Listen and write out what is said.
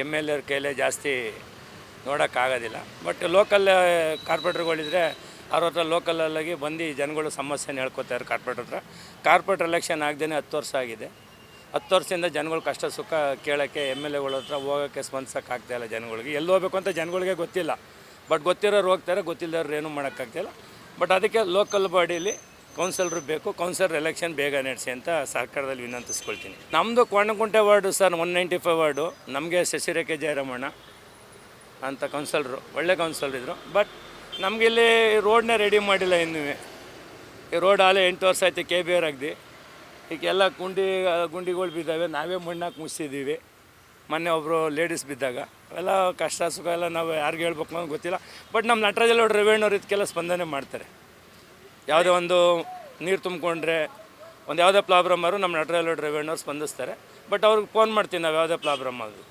M L ಎರ್ ಕೈಲೇ ಜಾಸ್ತಿ ನೋಡೋಕ್ಕಾಗೋದಿಲ್ಲ. But local ಕಾರ್ಪೊರೇಟ್ರುಗಳಿದ್ರೆ ಅವ್ರ ಹತ್ರ ಲೋಕಲಲ್ಲಾಗಿ ಬಂದು ಜನಗಳು ಸಮಸ್ಯೆನ ಹೇಳ್ಕೊತಾರೆ ಕಾರ್ಪೊರೇಟರ್ ಎಲೆಕ್ಷನ್ ಆಗದೇ 10 ವರ್ಷ ಆಗಿದೆ. 10 ವರ್ಷದಿಂದ ಜನಗಳು ಕಷ್ಟ ಸುಖ ಕೇಳೋಕ್ಕೆ ಎಮ್ ಎಲ್ ಎಗಳ ಹತ್ರ ಹೋಗೋಕ್ಕೆ ಸ್ಪಂದಿಸೋಕ್ಕಾಗ್ತಾಯಿಲ್ಲ ಜನಗಳಿಗೆ. ಎಲ್ಲಿ ಹೋಗ್ಬೇಕು ಅಂತ ಜನಗಳಿಗೆ ಗೊತ್ತಿಲ್ಲ. ಬಟ್ ಗೊತ್ತಿರೋರು ಹೋಗ್ತಾರೆ, ಗೊತ್ತಿಲ್ಲದವ್ರು ಏನೂ ಮಾಡೋಕ್ಕಾಗ್ತಾಯಿಲ್ಲ. ಬಟ್ ಅದಕ್ಕೆ ಲೋಕಲ್ ಬಾಡೀಲಿ ಕೌನ್ಸಿಲರು ಬೇಕು, ಕೌನ್ಸಿಲರ್ ಎಲೆಕ್ಷನ್ ಬೇಗ ನಡೆಸಿ ಅಂತ ಸರ್ಕಾರದಲ್ಲಿ ವಿನಂತಿಸ್ಕೊಳ್ತೀನಿ. ನಮ್ಮದು ಕೋಣನಕುಂಟೆ ವಾರ್ಡು ಸರ್ 195 ವಾರ್ಡು. ನಮಗೆ ಶಶಿರೇಖೆ ಜಯರಾಮಣ್ಣ ಅಂತ ಕೌನ್ಸಿಲರು, ಒಳ್ಳೆ ಕೌನ್ಸಿಲರ್ ಇದ್ದರು. ಬಟ್ ನಮಗಿಲ್ಲಿ ರೋಡ್ನೇ ರೆಡಿ ಮಾಡಿಲ್ಲ ಇನ್ನೂ. ಈ ರೋಡ್ ಆಲೇ 8 ವರ್ಷ ಆಯ್ತು KBR ಆಗದೆ. ಈಗ ಎಲ್ಲ ಗುಂಡಿಗಳು ಬಿದ್ದಾವೆ, ನಾವೇ ಮಣ್ಣಾಕಿ ಮುಗಿಸಿದ್ದೀವಿ. ಮೊನ್ನೆ ಒಬ್ಬರು ಲೇಡೀಸ್ ಬಿದ್ದಾಗ ಎಲ್ಲ ಕಷ್ಟ ಸುಖ ಎಲ್ಲ ನಾವು ಯಾರಿಗೆ ಹೇಳ್ಬೇಕು ಅನ್ನೋದು ಗೊತ್ತಿಲ್ಲ. ಬಟ್ ನಮ್ಮ ನಟರಾಜಲ್ಲಿ ರೇವಣ್ಣವ್ರು ಇದಕ್ಕೆಲ್ಲ ಸ್ಪಂದನೆ ಮಾಡ್ತಾರೆ. ಯಾವುದೇ ಒಂದು ನೀರು ತುಂಬಿಕೊಂಡ್ರೆ ಒಂದು ಯಾವುದೇ ಪ್ರಾಬ್ಲಮ್ ಆದರೂ ನಮ್ಮ ನಟರಾಜಲ್ಲಿ ರೇವಣ್ಣವ್ರು ಸ್ಪಂದಿಸ್ತಾರೆ. ಬಟ್ ಅವ್ರಿಗೆ ಫೋನ್ ಮಾಡ್ತೀವಿ ನಾವು ಯಾವುದೇ ಪ್ರಾಬ್ಲಮ್ ಆದರೂ.